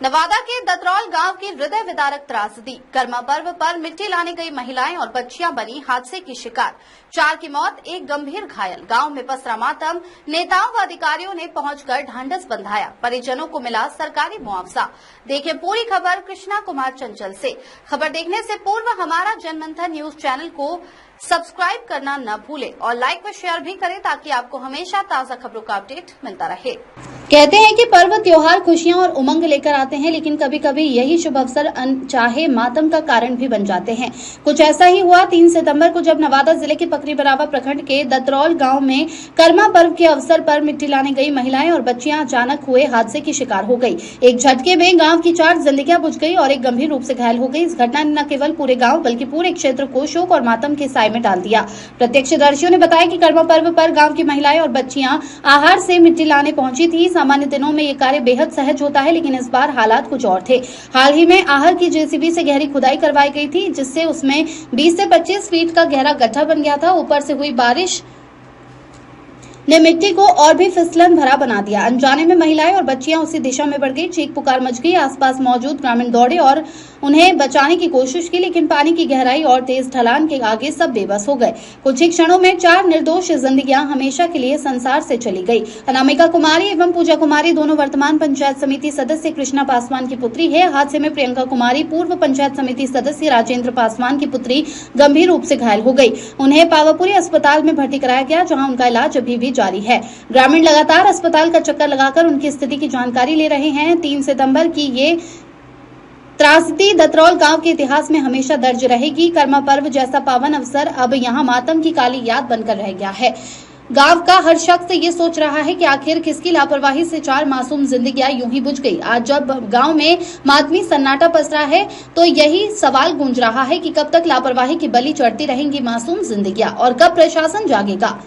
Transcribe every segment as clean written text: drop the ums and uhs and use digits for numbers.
नवादा के दतरौल गांव की हृदय विदारक त्रासदी। कर्मा पर्व पर मिट्टी लाने गई महिलाएं और बच्चियां बनी हादसे की शिकार। 4 की मौत, 1 गंभीर घायल। गांव में पसरा मातम। नेताओं व अधिकारियों ने पहुंचकर ढांढस बंधाया। परिजनों को मिला सरकारी मुआवजा। देखें पूरी खबर कृष्णा कुमार चंचल से। खबर देखने से पूर्व हमारा जनमंथन न्यूज चैनल को सब्सक्राइब करना न भूलें और लाइक व शेयर भी करें ताकि आपको हमेशा ताजा खबरों का अपडेट मिलता रहे। कहते हैं कि पर्व त्योहार खुशियां और उमंग लेकर आते हैं, लेकिन कभी कभी यही शुभ अवसर अनचाहे मातम का कारण भी बन जाते हैं। कुछ ऐसा ही हुआ 3 सितंबर को, जब नवादा जिले के पकरी बरावा प्रखंड के दतरौल गांव में कर्मा पर्व के अवसर पर मिट्टी लाने गई महिलाएं और बच्चियां अचानक हुए हादसे की शिकार हो गई। एक झटके में गांव की 4 जिंदगियां बुझ गई और एक गंभीर रूप से घायल हो गई। इस घटना ने न केवल पूरे गांव बल्कि पूरे क्षेत्र को शोक और मातम के साए में डाल दिया। प्रत्यक्षदर्शियों ने बताया कि कर्मा पर्व पर गांव की महिलाएं और बच्चियां आहार से मिट्टी लाने पहुंची थी। सामान्य दिनों में ये कार्य बेहद सहज होता है, लेकिन इस बार हालात कुछ और थे। हाल ही में आहर की जेसीबी से गहरी खुदाई करवाई गई थी, जिससे उसमें 20 से 25 फीट का गहरा गड्ढा बन गया था। ऊपर से हुई बारिश ने मिट्टी को और भी फिसलन भरा बना दिया। अनजाने में महिलाएं और बच्चियां उसी दिशा में बढ़ गई। चीख पुकार मच गई। आसपास मौजूद ग्रामीण दौड़े और उन्हें बचाने की कोशिश की, लेकिन पानी की गहराई और तेज ढलान के आगे सब बेबस हो गए। कुछ ही क्षणों में 4 निर्दोष जिंदगियां हमेशा के लिए संसार से चली गई। अनामिका कुमारी एवं पूजा कुमारी दोनों वर्तमान पंचायत समिति सदस्य कृष्णा पासवान की पुत्री है। हादसे में प्रियंका कुमारी पूर्व पंचायत समिति सदस्य राजेंद्र पासवान की पुत्री गंभीर रूप से घायल हो गई। उन्हें पावापुरी अस्पताल में भर्ती कराया गया, जहां उनका इलाज अभी भी जारी है। ग्रामीण लगातार अस्पताल का चक्कर लगाकर उनकी स्थिति की जानकारी ले रहे हैं। 3 सितंबर की ये त्रासदी दतरौल गांव के इतिहास में हमेशा दर्ज रहेगी। कर्मा पर्व जैसा पावन अवसर अब यहां मातम की काली याद बनकर रह गया है। गांव का हर शख्स ये सोच रहा है कि आखिर किसकी लापरवाही से 4 मासूम जिंदगियां यूं ही बुझ गई। आज जब गांव में मातमी सन्नाटा पसरा है, तो यही सवाल गूंज रहा है कि कब तक लापरवाही की बलि चढ़ती रहेंगी मासूम जिंदगियां और कब प्रशासन जागेगा।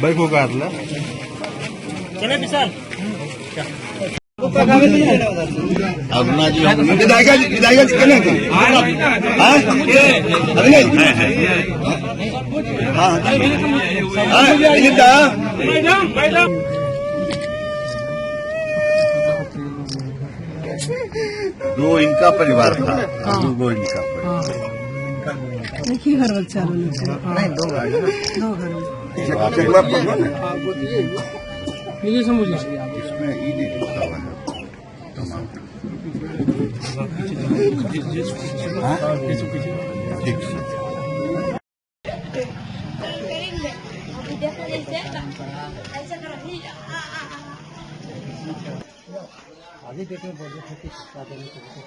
बाइक को काटला चले विशाल अपना जी विदायका केने हां अरे हां दो इनका परिवार था, दो इनका परिवार। एक ही घर बच्चा नहीं, 2 घर। इसमें ईद लिखा हुआ है तमाम। ठीक है। आगे डेट में बोले थे कि शादी नहीं करते।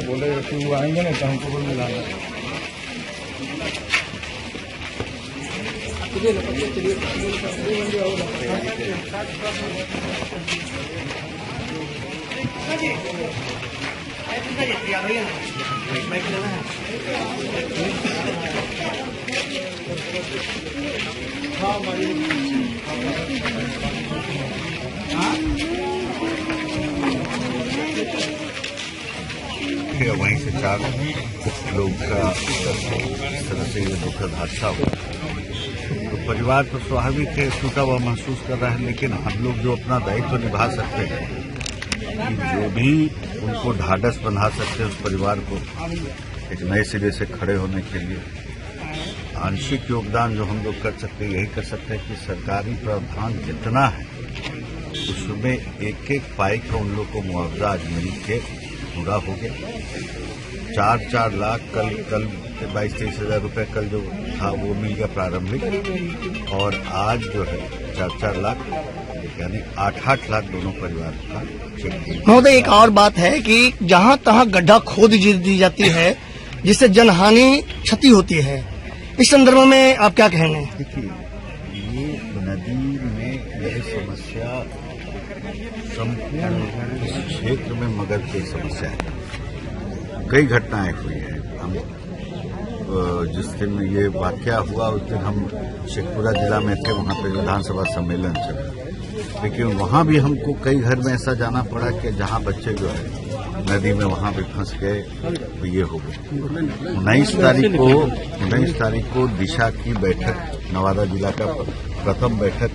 बोले कि वो आएंगे ना तो हमको भी मिलाना। तैयार हो गया। वहीं से 4 लोग का इस तरह से ये दुखद हादसा हुआ। तो परिवार तो स्वाभाविक है टूटा हुआ महसूस कर रहा है, लेकिन हम लोग जो अपना दायित्व निभा सकते हैं, कि जो भी उनको ढाढ़स बंधा सकते हैं उस परिवार को एक नए सिरे से खड़े होने के लिए आंशिक योगदान जो हम लोग कर सकते हैं, यही कर सकते हैं कि सरकारी प्रावधान जितना है उसमें एक एक पाई का उन लोग को मुआवजा आज मिल के पूरा हो गया। 4-4 लाख कल 22-23 हज़ार रुपये कल जो था वो मिल गया प्रारंभिक, और आज जो है 4-4 लाख यानी 8-8 लाख दोनों परिवार का चेक। महोदय, एक और बात है कि जहाँ तहाँ गड्ढा खोद दी जाती है जिससे जनहानि क्षति होती है, इस संदर्भ में आप क्या कहेंगे? देखिए, ये नदी में यह समस्या संपूर्ण इस क्षेत्र में मगध की समस्या है। कई घटनाएं हुई हैं। हम जिस दिन ये वाकया हुआ उस दिन हम शेखपुरा जिला में थे, वहाँ पे विधानसभा सम्मेलन चला, लेकिन वहाँ भी हमको कई घर में ऐसा जाना पड़ा कि जहाँ बच्चे जो है नदी में वहाँ भी फंस गए, तो ये हो गए। 19 तारीख को दिशा की बैठक, नवादा जिला का प्रथम बैठक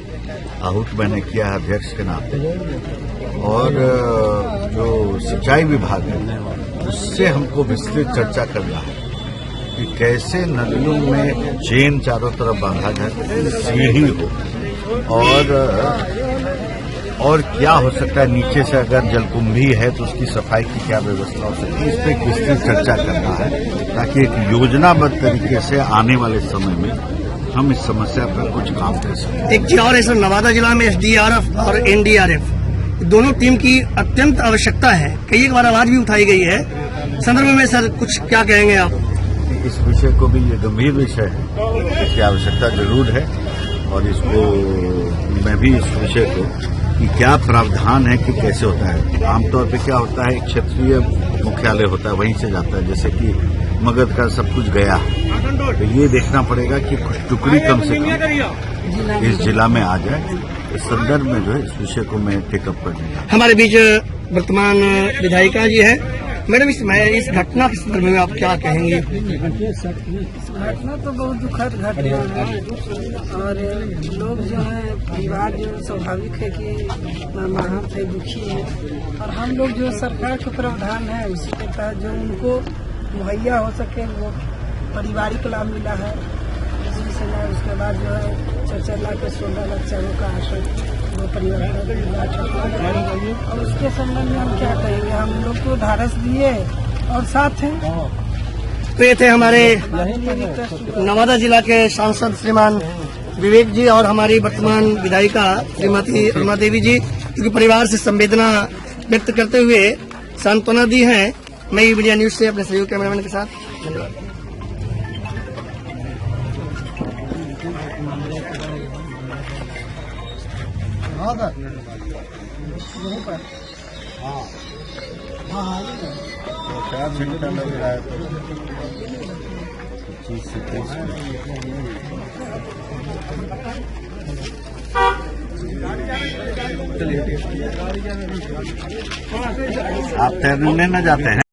आहूत मैंने किया है अध्यक्ष के नाते, और जो सिंचाई विभाग है उससे हमको विस्तृत चर्चा करना है कि कैसे नदियों में चेन चारों तरफ बांधा जाए, सीढ़ी हो, और क्या हो सकता है नीचे से अगर जलकुंभी है तो उसकी सफाई की क्या व्यवस्था हो सकती है, इस पर एक विस्तृत चर्चा करना है, ताकि एक योजनाबद्ध तरीके से आने वाले समय में हम इस समस्या पर कुछ काम कर सकें। एक चीज और है सर, नवादा जिला में SDRF और NDRF दोनों टीम की अत्यंत आवश्यकता है। कई एक बार आवाज भी उठाई गई है, संदर्भ में सर कुछ क्या कहेंगे आप? इस विषय को भी ये गंभीर विषय है, इसकी आवश्यकता जरूर है, और इसको मैं भी इस विषय को कि क्या प्रावधान है कि कैसे होता है। आमतौर पे क्या होता है, एक क्षेत्रीय मुख्यालय होता है, वहीं से जाता है, जैसे कि मगध का सब कुछ गया, तो ये देखना पड़ेगा कि कुछ टुकड़ी कम से कम इस जिला में आ जाए। इस संदर्भ में जो है इस विषय को मैं टेकअप कर दूंगा। हमारे बीच वर्तमान विधायिका जी है। मैडम, इस घटना के संदर्भ में आप क्या कहेंगे? घटना तो बहुत दुखद घटना है, और लोग जो है परिवार जो स्वाभाविक है कि मरमाहत है, दुखी है, और हम लोग जो सरकार का प्रावधान है उसी के तहत जो उनको मुहैया हो सके वो पारिवारिक लाभ मिला है। इसी समय उसके बाद जो है 4 लाख के 16 लाख चारों का आश्रय वो परिवार और उसके संबंध में हम क्या कहेंगे, हम लोग को ढाढ़स दिए और साथ हैं। तो ये थे हमारे नवादा जिला के सांसद श्रीमान विवेक जी और हमारी वर्तमान विधायिका श्रीमती अरुणा देवी जी, क्योंकि परिवार से संवेदना व्यक्त करते हुए सांत्वना दी है। मैं मीडिया न्यूज से अपने सहयोगी कैमरामैन के साथ धन्यवाद। घंटा लग रहा है, तो 25 से 30 आप तैरने न जाते हैं?